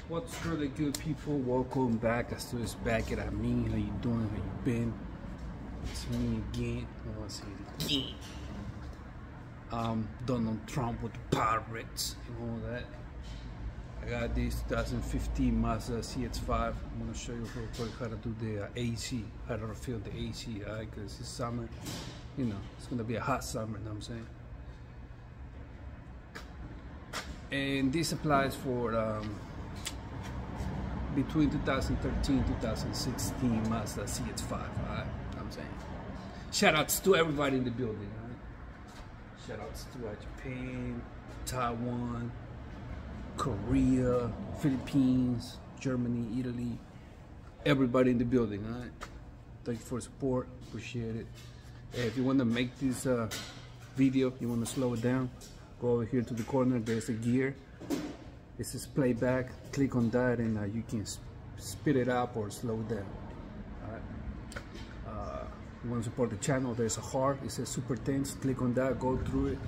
What's really good, people? Welcome back. Axtuo is back at me. How you doing? How you been? It's me again. I want to say it again. Donald Trump with the pirates and all that. I got this 2015 Mazda CX-5. I'm gonna show you real quick how to do the AC, how to refill the AC, right? Because it's summer, you know, it's gonna be a hot summer. You know what I'm saying? And this applies for between 2013 and 2016 Mazda CX-5, right? You know what I'm saying? Shout outs to everybody in the building, right? Shout outs to Japan, Taiwan, Korea, Philippines, Germany, Italy, everybody in the building, right? Thank you for the support, appreciate it. Hey, if you want to make this video, you want to slow it down, go over here to the corner, there's a gear. It says playback, click on that and you can speed it up or slow it down. Alright. You want to support the channel, there's a heart, it says super tense, click on that, go through it,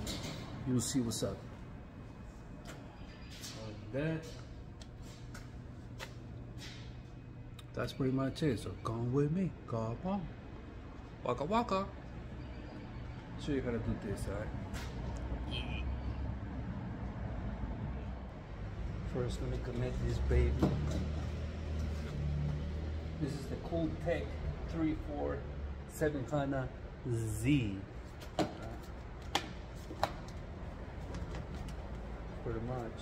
you'll see what's up. Like that. That's pretty much it, so come with me, come on. Waka waka. Show you how to do this, alright? First, let me connect this baby. This is the Cooltech 34700Z. Pretty much.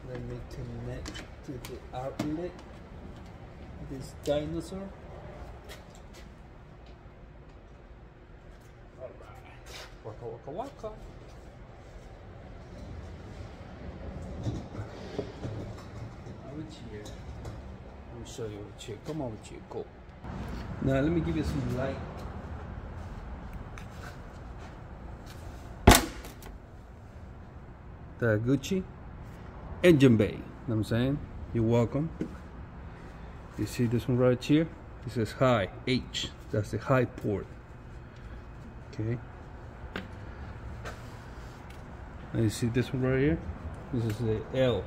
Let me connect to the outlet. This dinosaur. Alright. Waka waka waka. Here. Let me show you a chair. Come on with you, go. Now let me give you some light. The Gucci engine bay. You know what I'm saying? You're welcome. You see this one right here? It says high H. That's the high port. Okay. And you see this one right here? This is the L.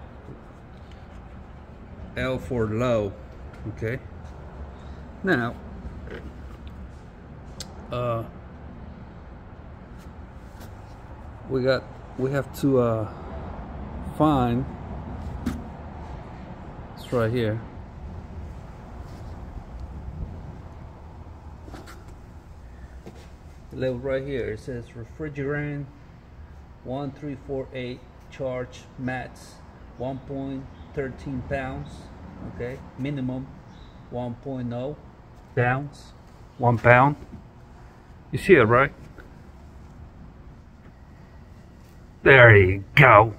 L for low. Okay. Now we have to find, it's right here, the level right here. It says refrigerant 1348 charge mats 1.13 pounds. Okay, minimum 1.0 pounds, 1 pound. You see it, right? There you go.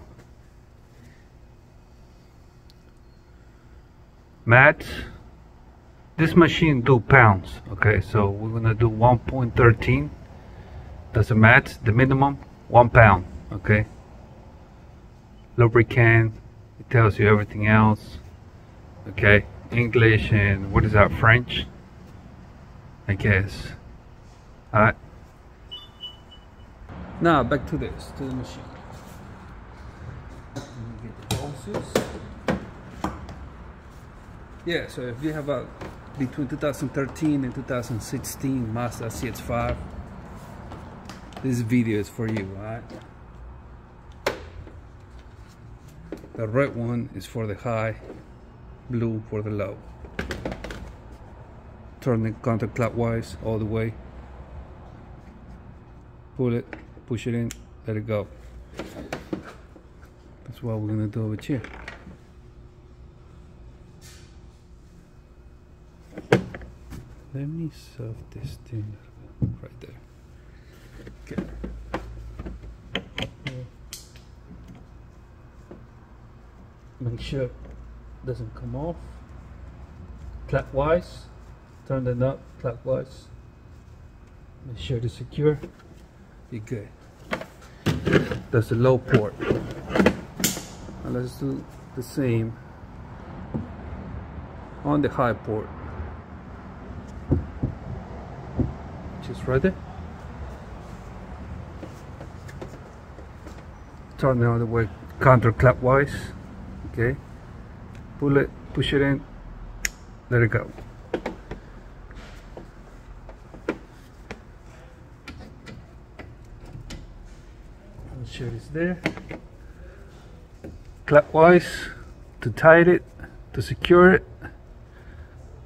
Mats. This machine 2 pounds. Okay, so we're gonna do 1.13. That's the mats. The minimum 1 pound. Okay. Lubricant. It tells you everything else. Okay, English and what is that, French? I guess. Alright. Now back to this, to the machine. Let me get the hoses. Yeah, so if you have a between 2013 and 2016 Mazda CX-5, this video is for you, alright? The red one is for the high, blue for the low. Turn it counterclockwise all the way. Pull it, push it in, let it go. That's what we're gonna do over here. Let me solve this thing right there. Okay. Make sure it doesn't come off. Clockwise, turn the nut clockwise. Make sure it's secure. Be good. That's the low port. Now let's do the same on the high port. Just right there. Turn the other way counterclockwise. Okay, pull it, push it in, let it go. I'll show this there. Clockwise to tighten it, to secure it.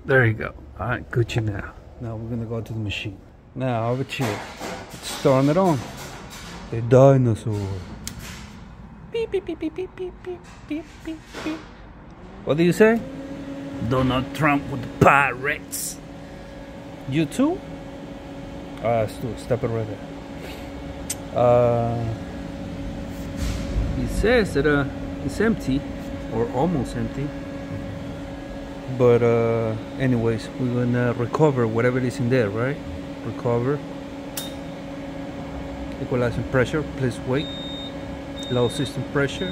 There you go. Alright, Gucci now. Now we're gonna go to the machine. Now over here. Let's turn it on. The dinosaur. Beep beep beep beep beep beep beep beep beep beep. What do you say? Donald Trump with the pirates. You too? Stop it right there. It says that it's empty, or almost empty. But anyways, we're gonna recover whatever is in there, right? Recover. Equalizing pressure, please wait. Low system pressure.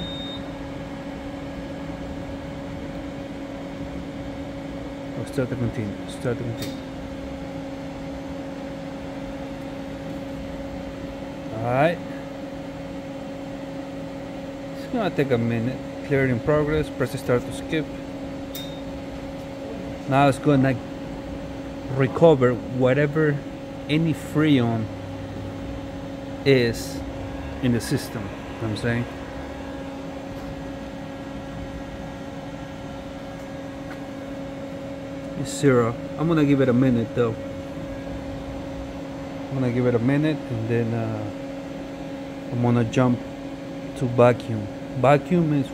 Oh, start to continue, start to continue. Alright. It's gonna take a minute. Clear in progress, press start to skip. Now it's gonna recover whatever any Freon is in the system. You know what I'm saying? It's 0. I'm gonna give it a minute though. I'm gonna give it a minute and then I'm gonna jump to vacuum. Vacuum is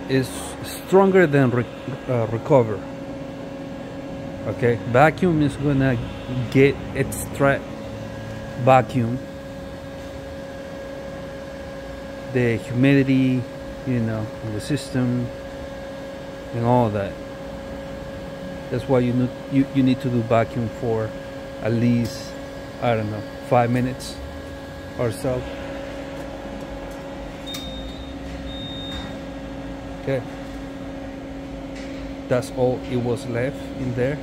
is stronger than recover. Okay, vacuum is gonna extract vacuum the humidity, you know, in the system and all that. That's why you need to do vacuum for at least, I don't know, 5 minutes or so. Okay, that's all it was left in there.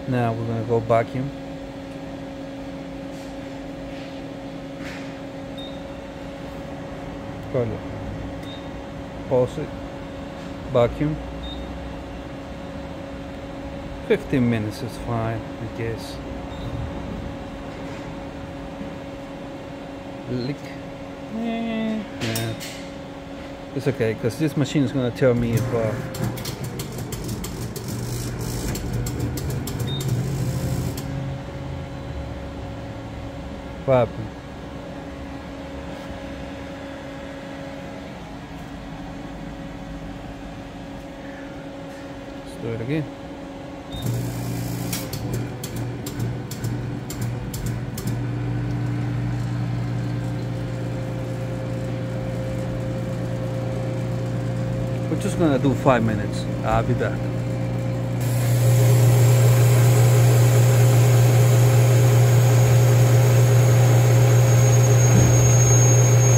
Now we're gonna go vacuum. Pause it, vacuum. 15 minutes is fine, I guess. Lick. Yeah. It's okay, because this machine is gonna tell me if what happened. Let's do it again. We're just gonna do 5 minutes. I'll be back.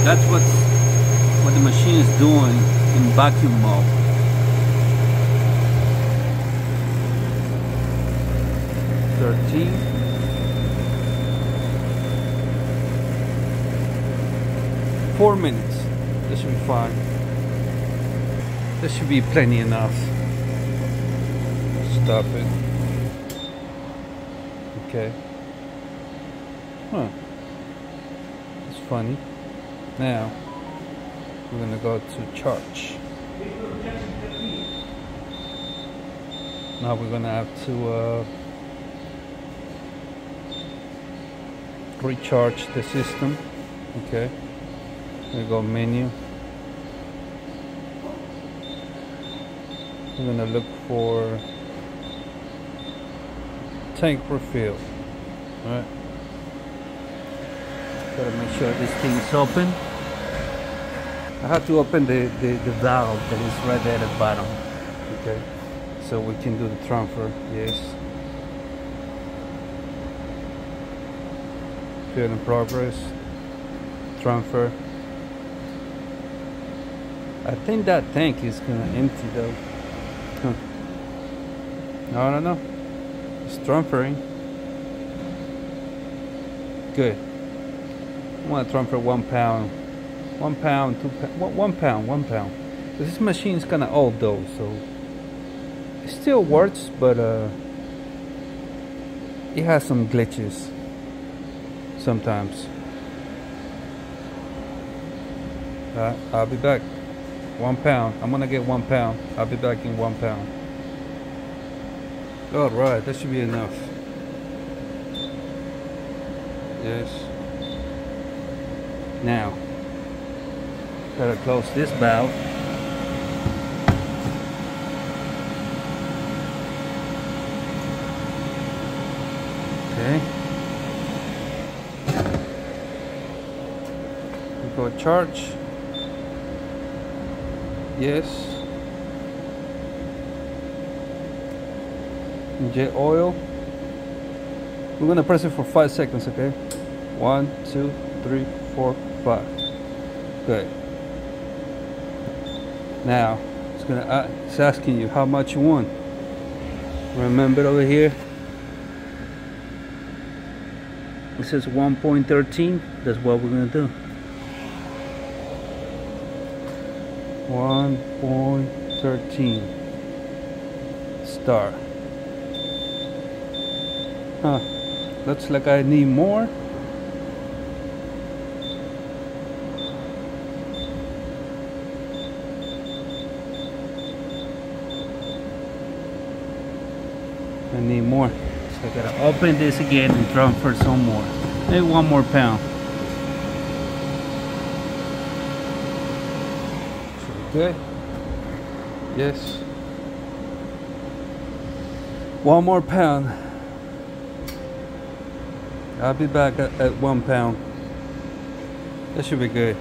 That's what the machine is doing in vacuum mode. Four minutes. This should be fine. This should be plenty enough. Stop it. Okay. Huh. It's funny. Now we're gonna go to charge. Now we're gonna have to recharge the system. Okay. We go menu. We're gonna look for tank refill. Alright. Gotta make sure this thing is open. I have to open the valve that is right there at the bottom. Okay. So we can do the transfer. Yes. Fill in progress. Transfer. I think that tank is gonna empty though. Huh. No, I don't know. It's transferring. Good. I want to transfer 1 pound, 1 pound, 2 pound, 1 pound, 1 pound. This machine's kind of old though, so it still works, but it has some glitches sometimes. I'll be back. 1 pound. I'm gonna get 1 pound. I'll be back in 1 pound. All right, that should be enough. Yes. Now, gotta close this valve. Okay. We go charge. Yes. Inject oil. We're gonna press it for 5 seconds, okay? 1, 2, 3, 4, 5. Good. Now it's asking you how much you want. Remember over here it says 1.13. That's what we're gonna do. 1.13 star. Huh, looks like I need more. I need more, so I gotta open this again and transfer some more. Maybe 1 more pound. Good. Yes. 1 more pound. I'll be back at 1 pound. That should be good.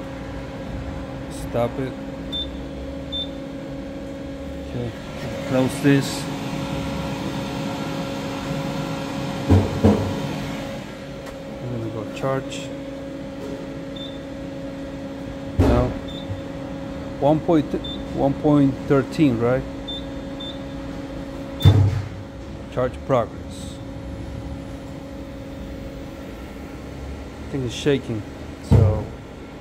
Stop it. Okay. Close this. I'm gonna go charge. No. 1.13, right? Charge progress. I think it's shaking, so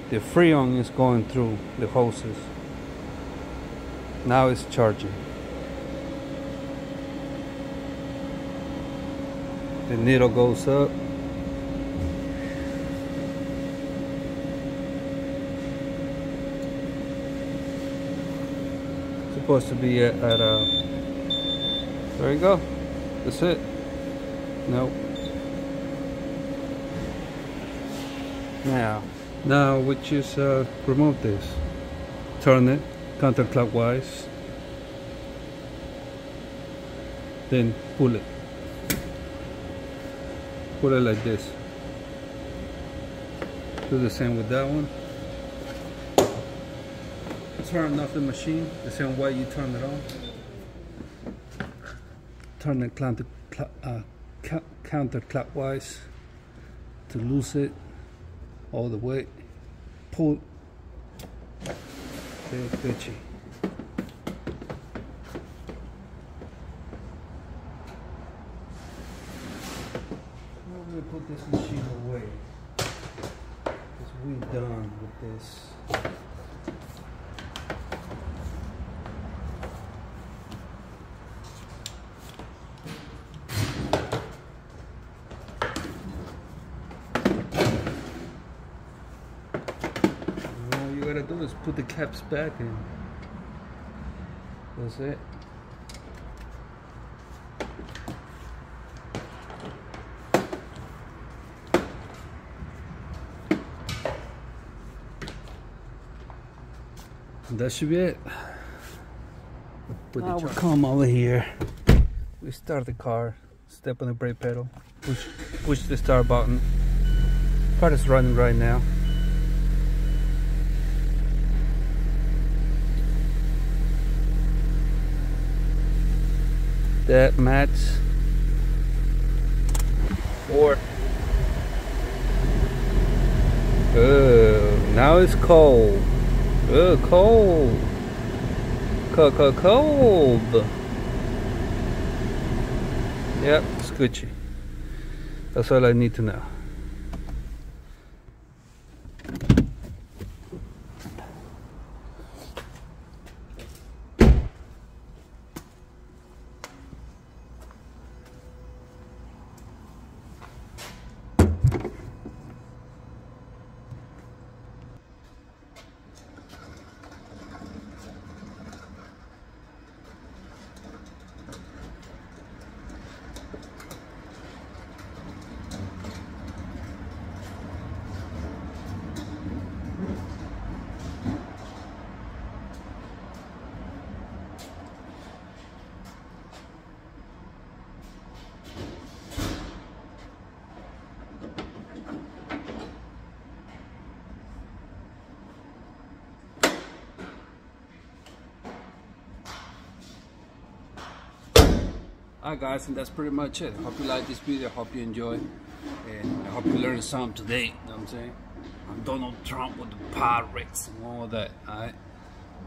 the Freon is going through the hoses. Now it's charging. The needle goes up. Supposed to be at there you go. That's it. Nope. Now we just remove this. Turn it counterclockwise. Then pull it. Pull it like this. Do the same with that one. Turn off the machine the same way you turn it on. Turn it counterclockwise to loose it all the way. Pull. Okay, Gucci. I'm gonna put this machine away because we're done with this. Do is put the caps back in. That's it. And that should be it. Now we come over here. We start the car. Step on the brake pedal. Push the start button. Car is running right now. That match 4. Oh, now it's cold. Oh, cold. Cold. Yep, it's Gucci. That's all I need to know. Alright guys, and that's pretty much it. Hope you like this video, hope you enjoy, and I hope you learned something today. You know what I'm saying? I'm Donald Trump with the pirates and all that. Alright,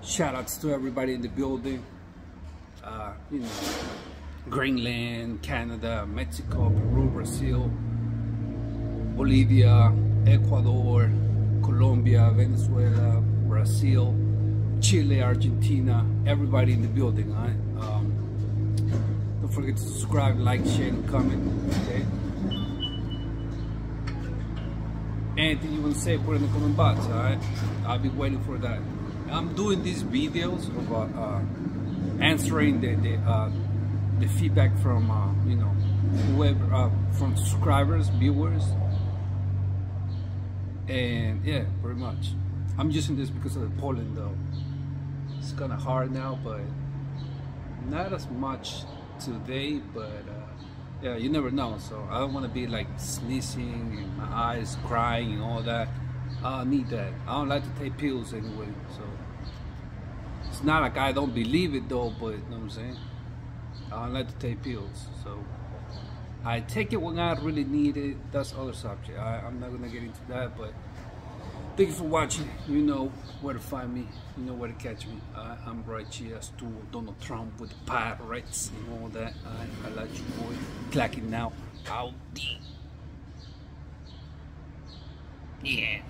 shout outs to everybody in the building. You know, Greenland, Canada, Mexico, Peru, Brazil, Bolivia, Ecuador, Colombia, Venezuela, Brazil, Chile, Argentina, everybody in the building. Alright, don't forget to subscribe, like, share, and comment. Okay. Anything you want to say, put in the comment box. Alright, I'll be waiting for that. I'm doing these videos about answering the feedback from you know, whoever, from subscribers, viewers, and yeah, pretty much. I'm using this because of the pollen though. It's kind of hard now, but not as much today. But yeah, you never know. So I don't want to be like sneezing and my eyes crying and all that. I don't need that. I don't like to take pills anyway. So it's not like I don't believe it though, but you know what I'm saying? I don't like to take pills. So I take it when I really need it. That's other subject. I'm not gonna get into that, but thank you for watching. You know where to find me. You know where to catch me. I'm right here, Axtuo, Donald Trump with the pirates and all that. I like you, boy. Clacking now. Out. Yeah.